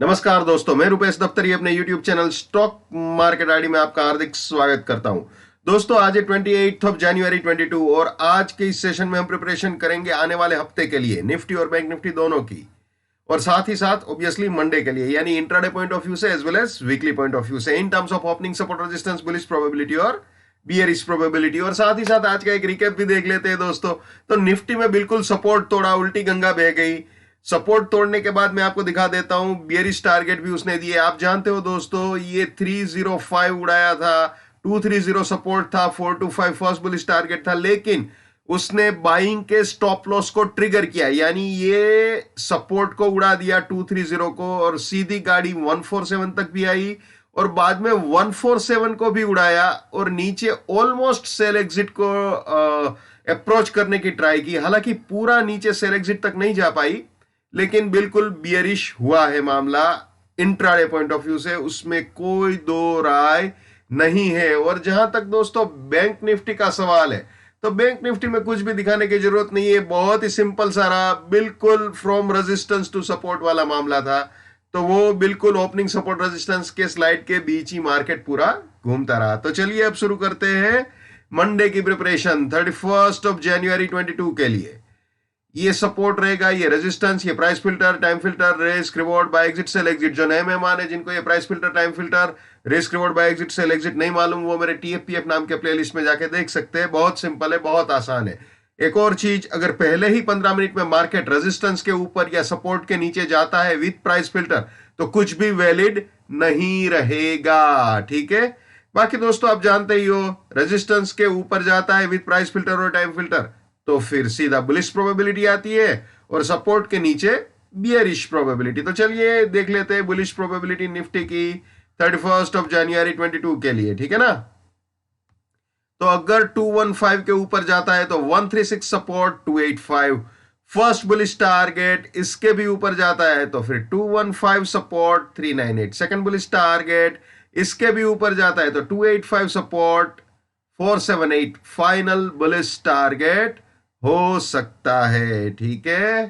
नमस्कार दोस्तों, मैं रुपेश दफ्तरी अपने YouTube channel stock market ID में आपका हार्दिक स्वागत करता हूं। दोस्तों, आज है 28 ऑफ जनवरी 22 और आज के इस सेशन में हम प्रिपरेशन करेंगे आने वाले हफ्ते के लिए निफ्टी और बैंक निफ्टी दोनों की, और साथ ही साथ ऑब्वियसली मंडे के लिए, यानी इंट्राडे पॉइंट ऑफ व्यू से as well as weekly point of view से, in terms of opening, support, resistance, bullish probability और बियरिश प्रोबेबिलिटी। और साथ ही साथ आज का एक रिकैप भी देख लेते हैं दोस्तों। तो निफ्टी में बिल्कुल सपोर्ट तोड़ा, उल्टी गंगा बह गई। सपोर्ट तोड़ने के बाद मैं आपको दिखा देता हूं बियरिश टारगेट भी उसने दिए। आप जानते हो दोस्तों, ये 305 उड़ाया था, 230 सपोर्ट था, 425 फर्स्ट बुलिश टारगेट था, लेकिन उसने बाइंग के स्टॉप लॉस को ट्रिगर किया, यानी ये सपोर्ट को उड़ा दिया 230 को, और सीधी गाड़ी 147 तक भी आई और बाद में 147 को भी उड़ाया और नीचे ऑलमोस्ट सेल एग्जिट को अप्रोच करने की ट्राई की। हालांकि पूरा नीचे सेल एग्जिट तक नहीं जा पाई, लेकिन बिल्कुल बियरिश हुआ है मामला इंट्राडे पॉइंट ऑफ व्यू से, उसमें कोई दो राय नहीं है। और जहां तक दोस्तों बैंक निफ्टी का सवाल है, तो बैंक निफ्टी में कुछ भी दिखाने की जरूरत नहीं है, बहुत ही सिंपल सारा, बिल्कुल फ्रॉम रेजिस्टेंस टू सपोर्ट वाला मामला था। तो वो बिल्कुल ओपनिंग सपोर्ट रेजिस्टेंस के स्लाइड के बीच ही मार्केट पूरा घूमता रहा। तो चलिए अब शुरू करते हैं मंडे की प्रिपरेशन 31 ऑफ जनवरी 22 के लिए। ये सपोर्ट रहेगा, ये रेजिस्टेंस, ये price filter, time filter, risk reward, buy exit, sell exit. जो नए मेहमान है जिनको ये price filter, time filter, risk reward, buy exit, sell exit नहीं मालूम, वो मेरे टीएफपीएफ नाम के प्लेलिस्ट में जाके देख सकते हैं। बहुत सिंपल है, बहुत आसान है। एक और चीज, अगर पहले ही 15 मिनट में मार्केट रेजिस्टेंस के ऊपर या सपोर्ट के नीचे जाता है विथ प्राइस फिल्टर, तो कुछ भी वैलिड नहीं रहेगा, ठीक है। बाकी दोस्तों आप जानते ही हो, रेजिस्टेंस के ऊपर जाता है विथ प्राइस फिल्टर और टाइम फिल्टर, तो फिर सीधा बुलिश प्रोबेबिलिटी आती है, और सपोर्ट के नीचे बियरिश प्रोबेबिलिटी। तो चलिए देख लेते हैं बुलिश प्रोबेबिलिटी निफ्टी की 31 ऑफ जनवरी 22 के लिए, ठीक है ना। तो अगर 215 के ऊपर जाता है तो 136 सपोर्ट, 285 फर्स्ट बुलिश टारगेट, इसके भी ऊपर जाता है तो फिर 215 सपोर्ट, 398 सेकंड बुलिश टारगेट, इसके भी ऊपर जाता है तो 285 सपोर्ट, 478 फाइनल बुलिश टारगेट हो सकता है, ठीक है।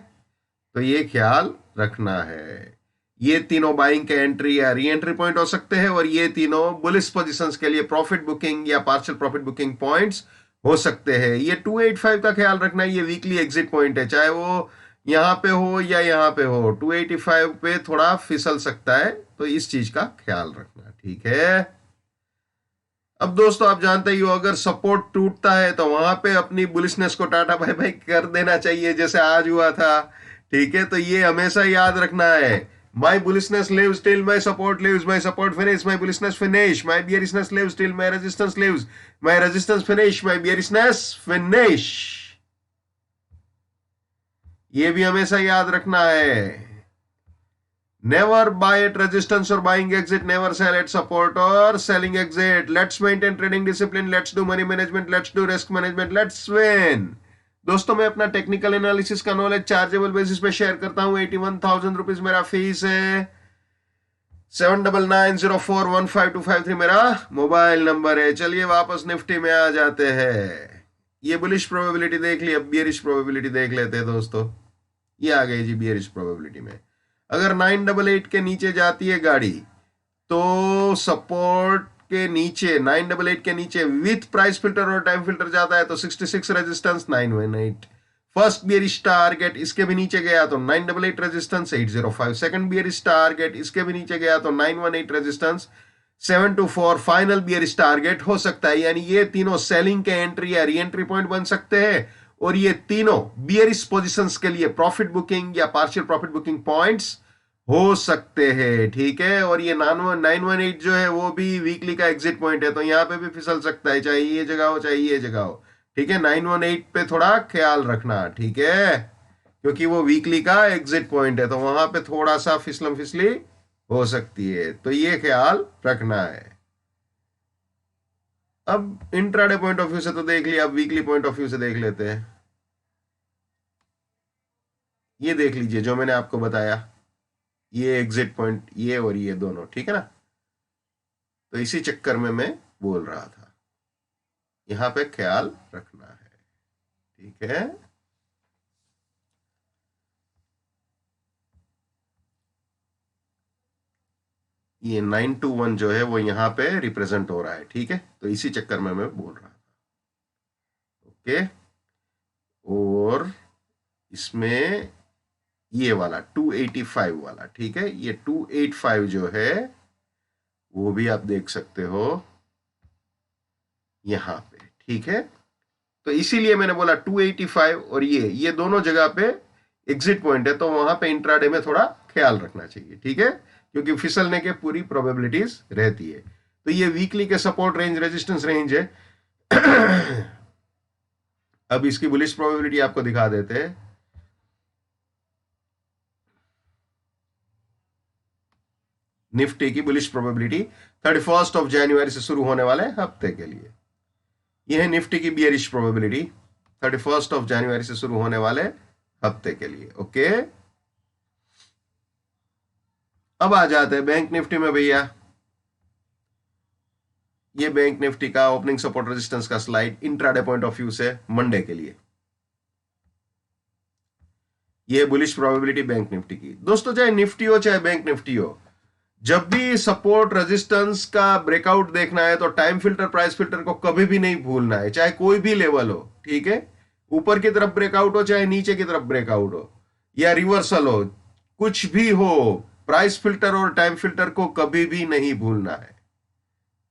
तो ये ख्याल रखना है, ये तीनों बाइंग के एंट्री या री एंट्री पॉइंट हो सकते हैं, और ये तीनों बुलिश पोजीशंस के लिए प्रॉफिट बुकिंग या पार्शियल प्रॉफिट बुकिंग पॉइंट्स हो सकते हैं। ये 285 का ख्याल रखना, ये वीकली एग्जिट पॉइंट है, चाहे वो यहां पे हो या यहां पे हो, 285 पे थोड़ा फिसल सकता है, तो इस चीज का ख्याल रखना, ठीक है। अब दोस्तों आप जानते ही हो, अगर सपोर्ट टूटता है तो वहां पे अपनी बुलिशनेस को टाटा बाय बाय कर देना चाहिए, जैसे आज हुआ था, ठीक है। तो ये हमेशा याद रखना है, my bullishness lives till my support lives, my support finish, my bullishness finish, my bearishness lives till my resistance lives, my resistance finish, my bearishness finish. ये भी हमेशा याद रखना है। Never buy at resistance or buying exit. Never sell at support or selling exit. Let's maintain trading discipline. Let's do money management. Let's do risk management. Let's win. दोस्तों मैं अपना technical analysis का नॉलेज चार्जेबल बेसिस पे share करता हूं। 81,000 rupees मेरा fees है। 7990415253 मेरा मोबाइल नंबर है। चलिए वापस निफ्टी में आ जाते हैं। ये बुलिश प्रोबेबिलिटी देख ली, अब बियरिश प्रोबेबिलिटी देख लेते हैं दोस्तों। ये आ गई जी बियरिश प्रोबेबिलिटी में। अगर 988 के नीचे जाती है गाड़ी, तो सपोर्ट के नीचे 988 के नीचे विथ प्राइस फिल्टर और टाइम फिल्टर जाता है तो 66 रेजिस्टेंस, 918 फर्स्ट बियरिश टारगेट, इसके भी नीचे गया तो 988 रेजिस्टेंस, 805 सेकंड बियरिश टारगेट, इसके भी नीचे गया तो 918 रेजिस्टेंस, 724 फाइनल बियरिश टारगेट हो सकता है। यानी ये तीनों सेलिंग के एंट्री या री एंट्री पॉइंट बन सकते हैं, और ये तीनों बियरिश पोजीशंस के लिए प्रॉफिट बुकिंग या पार्शियल प्रॉफिट बुकिंग पॉइंट्स हो सकते हैं, ठीक है। और ये 918 जो है वो भी वीकली का एग्जिट पॉइंट है, तो यहां पे भी फिसल सकता है, चाहे ये जगह हो चाहे ये जगह हो, ठीक है। 918 पे थोड़ा ख्याल रखना, ठीक है, क्योंकि वो वीकली का एग्जिट पॉइंट है, तो वहां पे थोड़ा सा फिसलम फिसली हो सकती है, तो ये ख्याल रखना है। अब इंट्राडे पॉइंट ऑफ व्यू से तो देख लिया, अब वीकली पॉइंट ऑफ व्यू से देख लेते हैं। ये देख लीजिए जो मैंने आपको बताया, ये एग्जिट पॉइंट, ये और ये दोनों, ठीक है ना। तो इसी चक्कर में मैं बोल रहा था, यहां पे ख्याल रखना है, ठीक है। ये 921 जो है वो यहाँ पे रिप्रेजेंट हो रहा है, ठीक है, तो इसी चक्कर में मैं बोल रहा था। ओके, और इसमें ये वाला 285 वाला, ठीक है, ये 285 जो है वो भी आप देख सकते हो यहां पे, ठीक है। तो इसीलिए मैंने बोला 285 और ये दोनों जगह पे एग्जिट पॉइंट है, तो वहां पे इंट्राडे में थोड़ा ख्याल रखना चाहिए, ठीक है, क्योंकि फिसलने के पूरी प्रोबेबिलिटीज रहती है। तो ये वीकली के सपोर्ट रेंज, रेजिस्टेंस रेंज है। अब इसकी बुलिश प्रोबेबिलिटी आपको दिखा देते हैं। निफ्टी की बुलिश प्रोबेबिलिटी 31 ऑफ जनवरी से शुरू होने वाले हफ्ते के लिए। यह है निफ्टी की बियरिश प्रोबेबिलिटी 31 ऑफ जनवरी से शुरू होने वाले हफ्ते के लिए। ओके, अब आ जाते हैं बैंक निफ्टी में भैया। ये बैंक निफ्टी का ओपनिंग सपोर्ट रेजिस्टेंस का slide intraday point of view से मंडे के लिए। ये बुलिश प्रोबेबिलिटी बैंक निफ्टी की। दोस्तों, चाहे निफ्टी हो चाहे बैंक निफ्टी हो, जब भी सपोर्ट रेजिस्टेंस का ब्रेकआउट देखना है तो टाइम फिल्टर, प्राइस फिल्टर को कभी भी नहीं भूलना है, चाहे कोई भी लेवल हो, ठीक है, ऊपर की तरफ ब्रेकआउट हो चाहे नीचे की तरफ ब्रेकआउट हो या रिवर्सल हो, कुछ भी हो, प्राइस फिल्टर और टाइम फिल्टर को कभी भी नहीं भूलना है।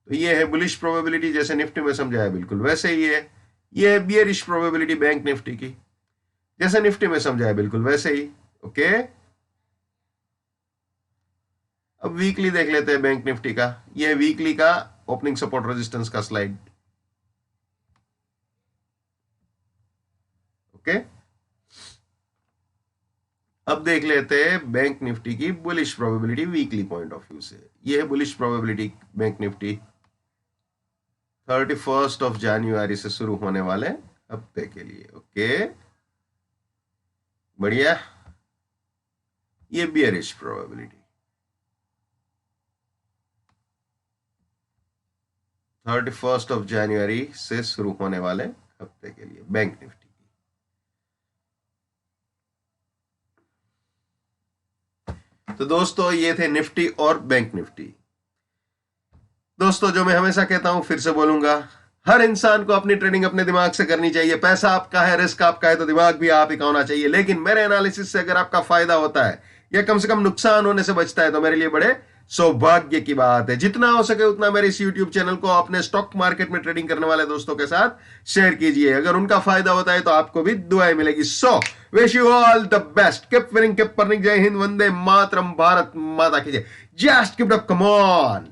तो ये है बुलिश प्रोबेबिलिटी, जैसे निफ्टी में समझाया बिल्कुल वैसे ही है। ये है बियरिश प्रोबेबिलिटी बैंक निफ्टी की, जैसे निफ्टी में समझाया बिल्कुल वैसे ही। ओके, अब वीकली देख लेते हैं बैंक निफ्टी का। यह वीकली का ओपनिंग सपोर्ट रेजिस्टेंस का स्लाइड। ओके, अब देख लेते हैं बैंक निफ्टी की bullish probability weekly point of view से। यह है bullish probability bank Nifty 31 of January से शुरू होने वाले हफ्ते के लिए। ओके, बढ़िया। ये बियरिश प्रोबेबिलिटी 31 ऑफ जनवरी से शुरू होने वाले हफ्ते के लिए बैंक निफ्टी की। तो दोस्तों, ये थे निफ्टी और बैंक निफ्टी। दोस्तों, जो मैं हमेशा कहता हूं, फिर से बोलूंगा, हर इंसान को अपनी ट्रेडिंग अपने दिमाग से करनी चाहिए। पैसा आपका है, रिस्क आपका है, तो दिमाग भी आप ही का होना चाहिए। लेकिन मेरे एनालिसिस से अगर आपका फायदा होता है या कम से कम नुकसान होने से बचता है, तो मेरे लिए बड़े सौभाग्य की बात है। जितना हो सके उतना मेरे इस YouTube चैनल को अपने स्टॉक मार्केट में ट्रेडिंग करने वाले दोस्तों के साथ शेयर कीजिए। अगर उनका फायदा होता है तो आपको भी दुआएं मिलेगी। So wish you all the best, keep winning, keep earning. जय हिंद, वंदे मातरम, भारत माता की जय। Just keep it up, come on.